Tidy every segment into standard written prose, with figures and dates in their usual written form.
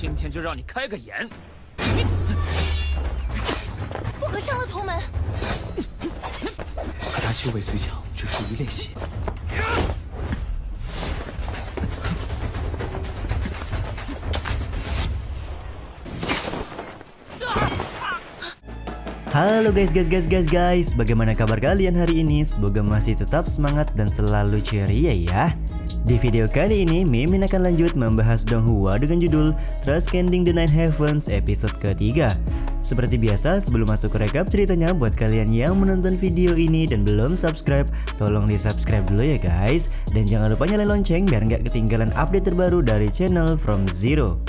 今天就让你开个眼！不可伤了同门。他修为虽强，只属于练习。 Halo guys, bagaimana kabar kalian hari ini? Semoga masih tetap semangat dan selalu ceria ya. Di video kali ini, Mimin akan lanjut membahas Donghua dengan judul Transcending the Nine Heavens episode ketiga. Seperti biasa, sebelum masuk ke rekap ceritanya, buat kalian yang menonton video ini dan belum subscribe, tolong di subscribe dulu ya guys. Dan jangan lupa nyalain lonceng biar nggak ketinggalan update terbaru dari channel From Zero.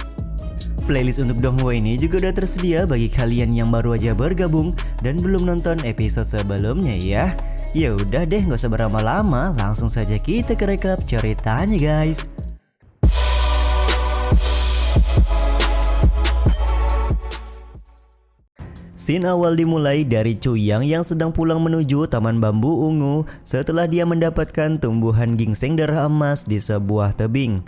Playlist untuk Donghua ini juga udah tersedia bagi kalian yang baru aja bergabung dan belum nonton episode sebelumnya ya. Ya udah deh, nggak usah berlama-lama, langsung saja kita ke rekap ceritanya guys. Scene awal dimulai dari Chuyang yang sedang pulang menuju Taman Bambu Ungu setelah dia mendapatkan tumbuhan gingseng darah emas di sebuah tebing.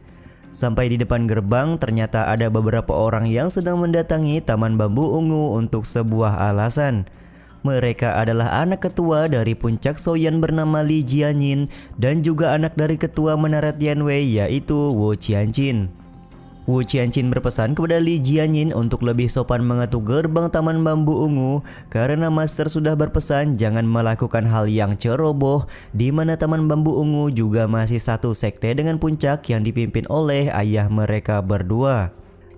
Sampai di depan gerbang, ternyata ada beberapa orang yang sedang mendatangi Taman Bambu Ungu untuk sebuah alasan. Mereka adalah anak ketua dari puncak Soyan bernama Li Jianyin dan juga anak dari ketua Menara Tianwei yaitu Wu Qianqin. Wu Qianqin berpesan kepada Li Jianyin untuk lebih sopan mengetuk gerbang Taman Bambu Ungu karena Master sudah berpesan jangan melakukan hal yang ceroboh, di mana Taman Bambu Ungu juga masih satu sekte dengan puncak yang dipimpin oleh ayah mereka berdua.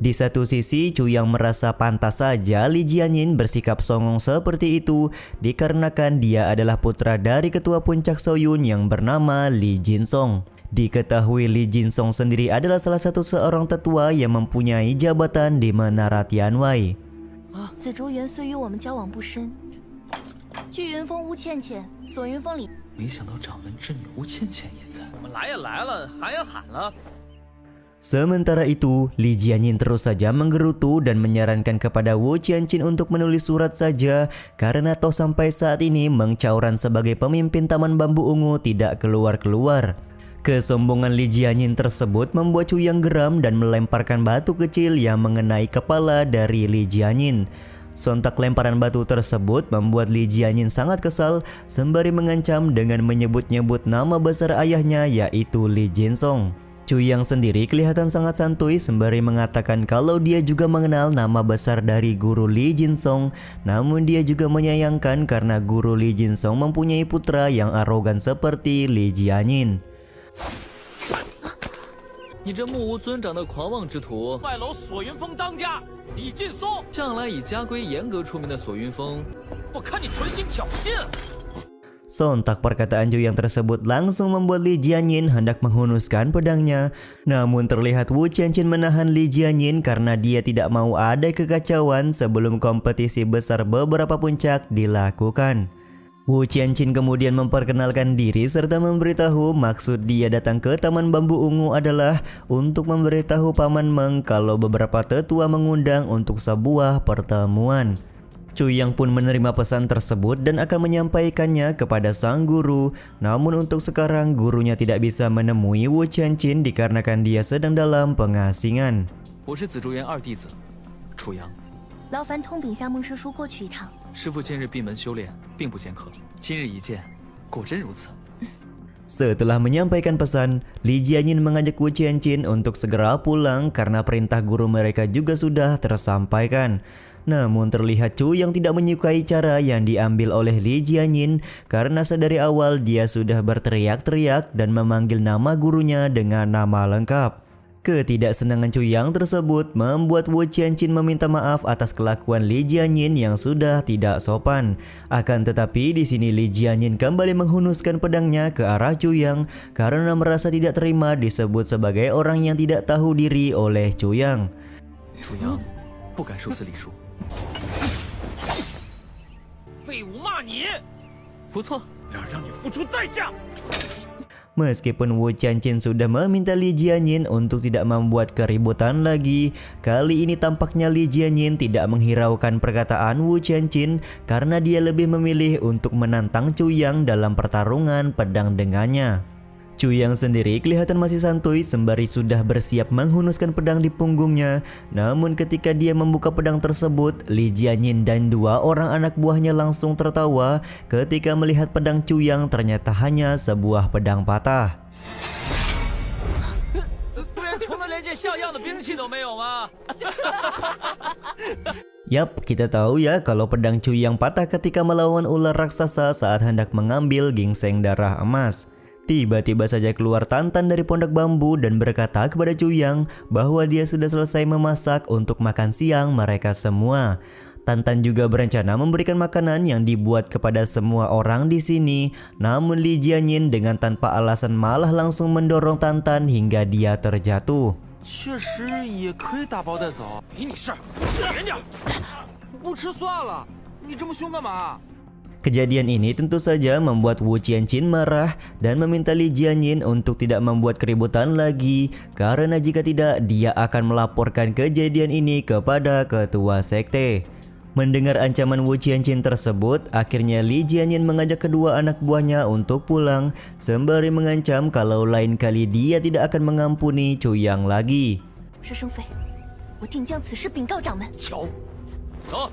Di satu sisi, Chuyang merasa pantas saja Li Jianyin bersikap songong seperti itu dikarenakan dia adalah putra dari ketua puncak Soyun yang bernama Li Jinsong. Diketahui Li Jinsong sendiri adalah salah satu seorang tetua yang mempunyai jabatan di Menara Tianwei. 紫竹园虽与我们交往不深，聚云峰巫倩倩，索云峰里。没想到掌门之女吴倩倩也在。我们来也来了，喊也喊了。 Sementara itu, Li Jianyin terus saja menggerutu dan menyarankan kepada Wu Qianqin untuk menulis surat saja karena toh sampai saat ini Meng Chaoran sebagai pemimpin Taman Bambu Ungu tidak keluar-keluar. Kesombongan Li Jianyin tersebut membuat Chuyang geram dan melemparkan batu kecil yang mengenai kepala dari Li Jianyin. Sontak lemparan batu tersebut membuat Li Jianyin sangat kesal sembari mengancam dengan menyebut-nyebut nama besar ayahnya yaitu Li Jinsong. Chuyang sendiri kelihatan sangat santuy sembari mengatakan kalau dia juga mengenal nama besar dari guru Li Jinsong, namun dia juga menyayangkan karena guru Li Jinsong mempunyai putra yang arogan seperti Li Jianyin. 你这目无尊长的狂妄之徒，外楼索云峰当家李劲松，向来以家规严格出名的索云峰，我看你存心挑衅。 Sontak perkataan Chuyang tersebut langsung membuat Li Jianyin hendak menghunuskan pedangnya. Namun terlihat Wu Qianqin menahan Li Jianyin karena dia tidak mau ada kekacauan sebelum kompetisi besar beberapa puncak dilakukan. Wu Qianqin kemudian memperkenalkan diri serta memberitahu maksud dia datang ke Taman Bambu Ungu adalah untuk memberitahu Paman Meng kalau beberapa tetua mengundang untuk sebuah pertemuan. Chuyang pun menerima pesan tersebut dan akan menyampaikannya kepada sang guru. Namun untuk sekarang gurunya tidak bisa menemui Wu Qianqin dikarenakan dia sedang dalam pengasingan. 我是紫竹园二弟子，楚阳。 劳烦通禀下孟师叔过去一趟。 师父近日闭门修炼，并不见客。今日一见，果真如此。 Setelah menyampaikan pesan, Li Jianyin mengajak Wu Qianqin untuk segera pulang karena perintah guru mereka juga sudah tersampaikan. Namun terlihat Chuyang tidak menyukai cara yang diambil oleh Li Jianyin karena sedari awal dia sudah berteriak-teriak dan memanggil nama gurunya dengan nama lengkap. Ketidaksenangan Chuyang tersebut membuat Wu Qianqin meminta maaf atas kelakuan Li Jianyin yang sudah tidak sopan. Akan tetapi di sini Li Jianyin kembali menghunuskan pedangnya ke arah Chuyang karena merasa tidak terima disebut sebagai orang yang tidak tahu diri oleh Chuyang. 楚阳，不敢受此礼数。废物骂你，不错，要让你付出代价。 Meskipun Wu Qianqin sudah meminta Li Jianyin untuk tidak membuat keributan lagi, kali ini tampaknya Li Jianyin tidak menghiraukan perkataan Wu Qianqin karena dia lebih memilih untuk menantang Chuyang dalam pertarungan pedang dengannya. Cu Yang sendiri kelihatan masih santuy sembari sudah bersiap menghunuskan pedang di punggungnya. Namun ketika dia membuka pedang tersebut, Li Jianyin dan dua orang anak buahnya langsung tertawa ketika melihat pedang Cu Yang ternyata hanya sebuah pedang patah. Yap, kita tahu ya kalau pedang Cu Yang patah ketika melawan ular raksasa saat hendak mengambil gingseng darah emas. Tiba-tiba saja keluar Tantan dari pondok bambu dan berkata kepada Cu Yang bahwa dia sudah selesai memasak untuk makan siang mereka semua. Tantan juga berencana memberikan makanan yang dibuat kepada semua orang di sini. Namun Li Jianyin dengan tanpa alasan malah langsung mendorong Tantan hingga dia terjatuh. 确实也可以打包带走。没你事儿，远点。不吃算了，你这么凶干嘛？ Kejadian ini tentu saja membuat Wu Qianqin marah dan meminta Li Jianyin untuk tidak membuat keributan lagi karena jika tidak dia akan melaporkan kejadian ini kepada ketua sekte. Mendengar ancaman Wu Qianqin tersebut, akhirnya Li Jianyin mengajak kedua anak buahnya untuk pulang sembari mengancam kalau lain kali dia tidak akan mengampuni Cu Yang lagi. 是生非，我定将此事禀告掌门。瞧，走。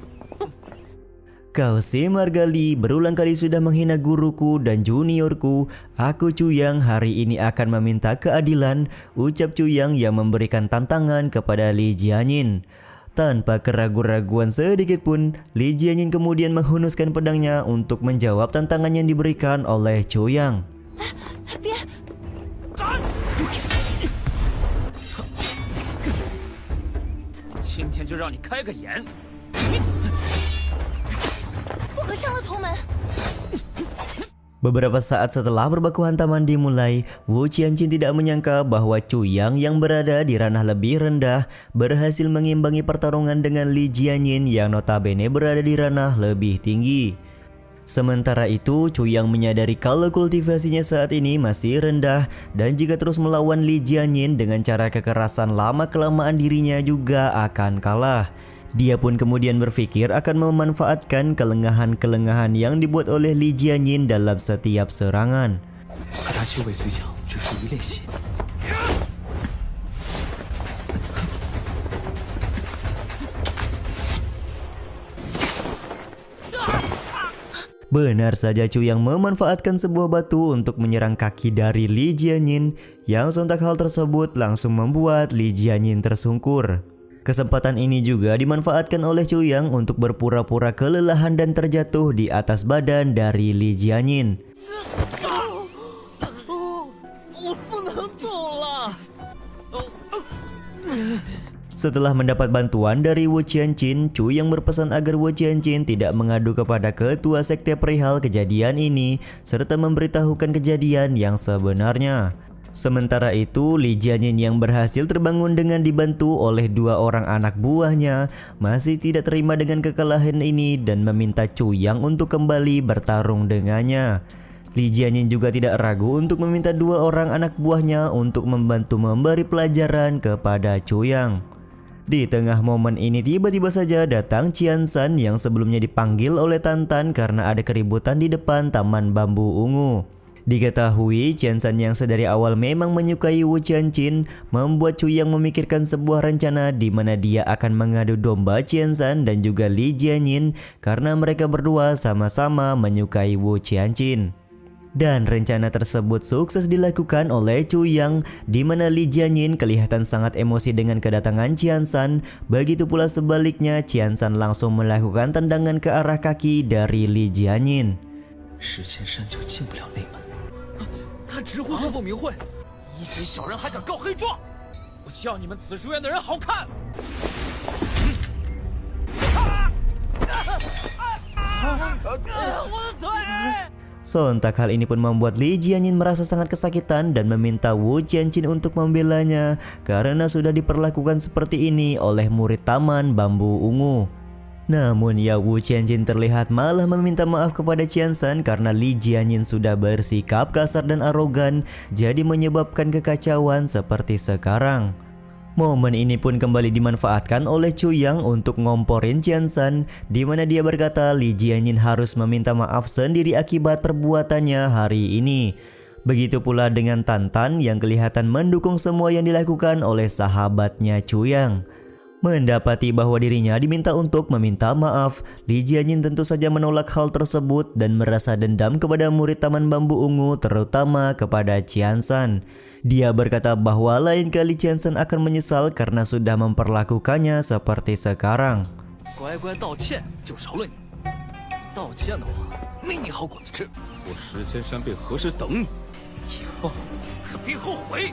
Kau si Margali berulang kali sudah menghina guruku dan juniorku. Aku Cu Yang hari ini akan meminta keadilan, ucap Cu Yang memberikan tantangan kepada Li Jianyin. Tanpa keraguan-raguan sedikit pun, Li Jianyin kemudian menghunuskan pedangnya untuk menjawab tantangan yang diberikan oleh Cu Yang. 别！ 今天就让你开个眼。 不可伤了同门。 Beberapa saat setelah berbaku hantaman dimulai, Wu Qianqin tidak menyangka bahwa Cu Yang berada di ranah lebih rendah berhasil mengimbangi pertarungan dengan Li Jianyin yang notabene berada di ranah lebih tinggi. Sementara itu, Cu Yang menyadari kalau kultivasinya saat ini masih rendah dan jika terus melawan Li Jianyin dengan cara kekerasan lama-kelamaan dirinya juga akan kalah. Dia pun kemudian berpikir akan memanfaatkan kelengahan-kelengahan yang dibuat oleh Li Jianyin dalam setiap serangan. 可他修为虽强，只属于练习。 Benar saja Cu Yang memanfaatkan sebuah batu untuk menyerang kaki dari Li Jianyin, yang sontak hal tersebut langsung membuat Li Jianyin tersungkur. Kesempatan ini juga dimanfaatkan oleh Cu Yang untuk berpura-pura kelelahan dan terjatuh di atas badan dari Li Jianyin. 我不能动了。 Setelah mendapat bantuan dari Wu Qianqin, Cu Yang berpesan agar Wu Qianqin tidak mengadu kepada ketua sekte perihal kejadian ini serta memberitahukan kejadian yang sebenarnya. Sementara itu, Li Jianyin yang berhasil terbangun dengan dibantu oleh dua orang anak buahnya masih tidak terima dengan kekalahan ini dan meminta Cu Yang untuk kembali bertarung dengannya. Li Jianyin juga tidak ragu untuk meminta dua orang anak buahnya untuk membantu memberi pelajaran kepada Cu Yang. Di tengah momen ini tiba-tiba saja datang Qiansan yang sebelumnya dipanggil oleh Tantan karena ada keributan di depan Taman Bambu Ungu. Diketahui Qiansan yang sedari awal memang menyukai Wu Qianqin membuat Cu Yang memikirkan sebuah rencana di mana dia akan mengadu domba Qiansan dan juga Li Jianyin karena mereka berdua sama-sama menyukai Wu Qianqin. Dan rencana tersebut sukses dilakukan oleh Cu Yang di mana Li Jianyin kelihatan sangat emosi dengan kedatangan Qiansan. Begitu pula sebaliknya Qiansan langsung melakukan tendangan ke arah kaki dari Li Jianyin. 石前山就进不了内门。他直呼师傅名讳，一群小人还敢告黑状！我叫你们紫竹院的人好看！我的腿！ Sontak hal ini pun membuat Li Jianyin merasa sangat kesakitan dan meminta Wu Qianqin untuk membelanya karena sudah diperlakukan seperti ini oleh murid Taman Bambu Ungu. Namun ya Wu Qianqin terlihat malah meminta maaf kepada Qiansan karena Li Jianyin sudah bersikap kasar dan arogan jadi menyebabkan kekacauan seperti sekarang. Momen ini pun kembali dimanfaatkan oleh Cu Yang untuk ngomporin Qiansan di mana dia berkata Li Jianyin harus meminta maaf sendiri akibat perbuatannya hari ini. Begitu pula dengan Tantan yang kelihatan mendukung semua yang dilakukan oleh sahabatnya Chuyang. Mendapati bahwa dirinya diminta untuk meminta maaf, Li Jianyin tentu saja menolak hal tersebut dan merasa dendam kepada murid Taman Bambu Ungu, terutama kepada Qiansan. Dia berkata bahwa lain kali Qiansan akan menyesal karena sudah memperlakukannya seperti sekarang. 乖乖道歉就饶了你，道歉的话没你好果子吃。我石千山被何时等你，以后可别后悔。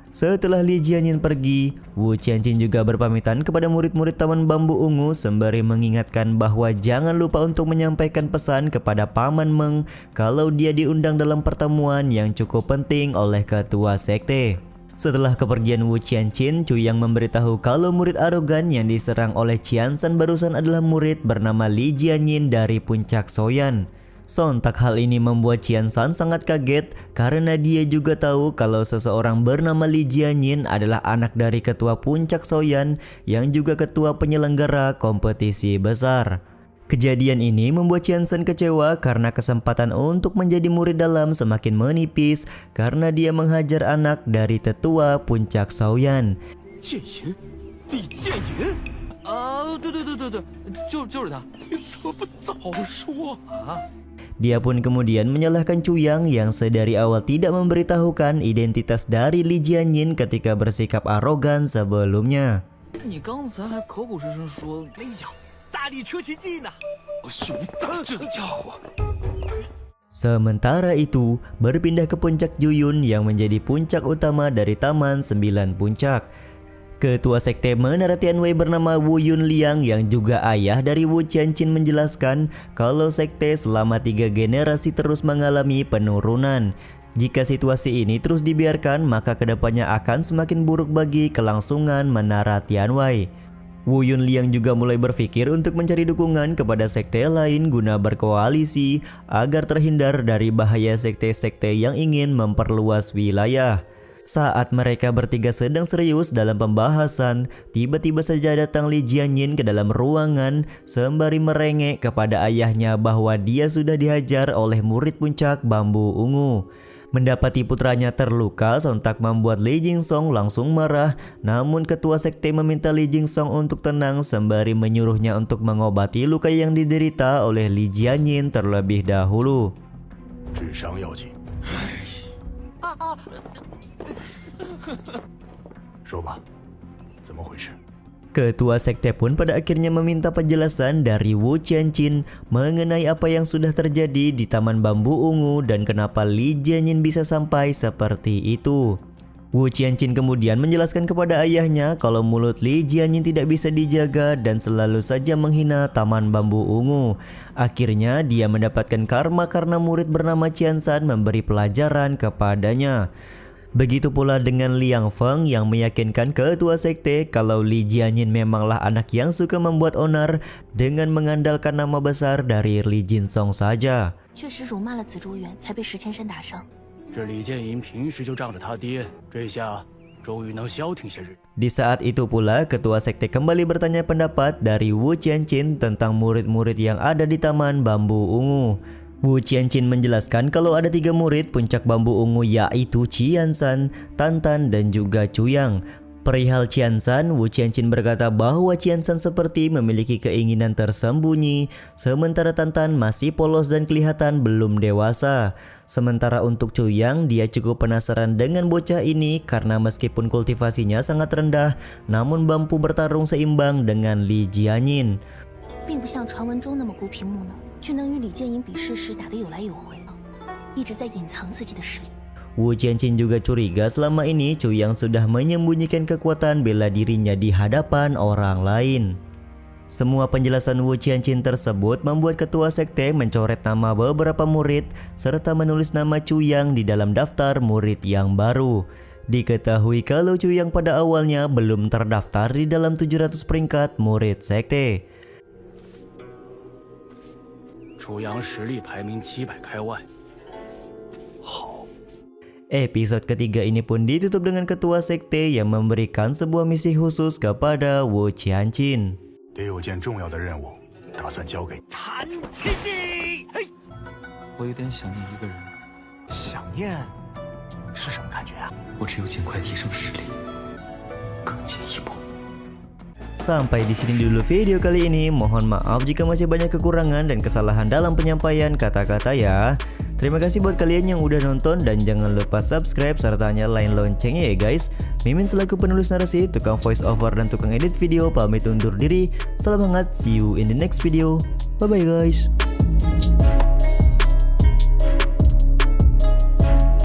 Setelah Li Jianyin pergi, Wu Qianqin juga berpamitan kepada murid-murid Taman Bambu Ungu sembari mengingatkan bahwa jangan lupa untuk menyampaikan pesan kepada Paman Meng kalau dia diundang dalam pertemuan yang cukup penting oleh ketua sekte. Setelah kepergian Wu Qianqin, Chuyang memberitahu kalau murid arogan yang diserang oleh Qiansan barusan adalah murid bernama Li Jianyin dari Puncak Soyan. Sontak hal ini membuat Qiansan sangat kaget karena dia juga tahu kalau seseorang bernama Li Jianyin adalah anak dari ketua Puncak Soyan yang juga ketua penyelenggara kompetisi besar. Kejadian ini membuat Qiansan kecewa karena kesempatan untuk menjadi murid dalam semakin menipis karena dia menghajar anak dari tetua Puncak Soyan. 剑银，李剑银。对，就是他。你怎么不早说啊？ Dia pun kemudian menyalahkan Chuyang yang sedari awal tidak memberitahukan identitas dari Li Jianyin ketika bersikap arogan sebelumnya. 你刚才还口口声声说没有，大力出奇迹呢。我熊大这家伙。 Sementara itu, berpindah ke Puncak Juyun yang menjadi puncak utama dari Taman 9 Puncak. Ketua Sekte Menara Tianwei bernama Wu Yunliang yang juga ayah dari Wu Qianqin menjelaskan kalau sekte selama 3 generasi terus mengalami penurunan. Jika situasi ini terus dibiarkan, maka kedepannya akan semakin buruk bagi kelangsungan Menara Tianwei. Wu Yunliang juga mulai berpikir untuk mencari dukungan kepada sekte lain guna berkoalisi agar terhindar dari bahaya sekte-sekte yang ingin memperluas wilayah. Saat mereka bertiga sedang serius dalam pembahasan, tiba-tiba saja datang Li Jianyin ke dalam ruangan sembari merengek kepada ayahnya bahwa dia sudah dihajar oleh murid Puncak Bambu Ungu. Mendapati putranya terluka sontak membuat Li Jingsong langsung marah, namun ketua sekte meminta Li Jingsong untuk tenang sembari menyuruhnya untuk mengobati luka yang diderita oleh Li Jianyin terlebih dahulu. 治伤要紧。说吧，怎么回事？ Ketua sekte pun pada akhirnya meminta penjelasan dari Wu Qianqin mengenai apa yang sudah terjadi di Taman Bambu Ungu dan kenapa Li Jianyin bisa sampai seperti itu. Wu Qianqin kemudian menjelaskan kepada ayahnya kalau mulut Li Jianyin tidak bisa dijaga dan selalu saja menghina Taman Bambu Ungu. Akhirnya dia mendapatkan karma karena murid bernama Qiansan memberi pelajaran kepadanya. Begitu pula dengan Liang Feng yang meyakinkan ketua sekte kalau Li Jianyin memanglah anak yang suka membuat onar dengan mengandalkan nama besar dari Li Jinsong saja. 确实辱骂了紫竹园，才被石千山打伤。这李建银平时就仗着他爹，这下终于能消停些日子。 Di saat itu pula, ketua sekte kembali bertanya pendapat dari Wu Qianqin tentang murid-murid yang ada di Taman Bambu Ungu. Wu Qianqin menjelaskan kalau ada 3 murid Puncak Bambu Ungu yaitu Qiansan, Tantan, dan juga Chuyang. Perihal Qiansan, Wu Qianqin berkata bahwa Qiansan seperti memiliki keinginan tersembunyi, sementara Tantan masih polos dan kelihatan belum dewasa. Sementara untuk Chuyang, dia cukup penasaran dengan bocah ini karena meskipun kultivasinya sangat rendah, namun mampu bertarung seimbang dengan Li Jianyin. 并不像传闻中那么孤僻木讷，却能与李建银比试时打得有来有回，一直在隐藏自己的实力。 Wu Qianqin juga curiga selama ini Chuyang sudah menyembunyikan kekuatan bela dirinya di hadapan orang lain. Semua penjelasan Wu Qianqin tersebut membuat ketua sekte mencoret nama beberapa murid serta menulis nama Chuyang di dalam daftar murid yang baru. Diketahui kalau Chuyang pada awalnya belum terdaftar di dalam 700 peringkat murid sekte. 楚阳实力排名700开外。 Episode ketiga ini pun ditutup dengan ketua sekte yang memberikan sebuah misi khusus kepada Wu Qianqin. 得有件重要的任务，打算交给你。残奇迹，嘿，我有点想念一个人。想念是什么感觉啊？我只有尽快提升实力，更进一步。 Sampai di sini dulu video kali ini. Mohon maaf jika masih banyak kekurangan dan kesalahan dalam penyampaian kata-kata ya. Terima kasih buat kalian yang udah nonton dan jangan lupa subscribe serta nyalain loncengnya ya guys. Mimin selaku penulis narasi, tukang voice over dan tukang edit video pamit undur diri. Salam hangat, see you in the next video. Bye bye guys.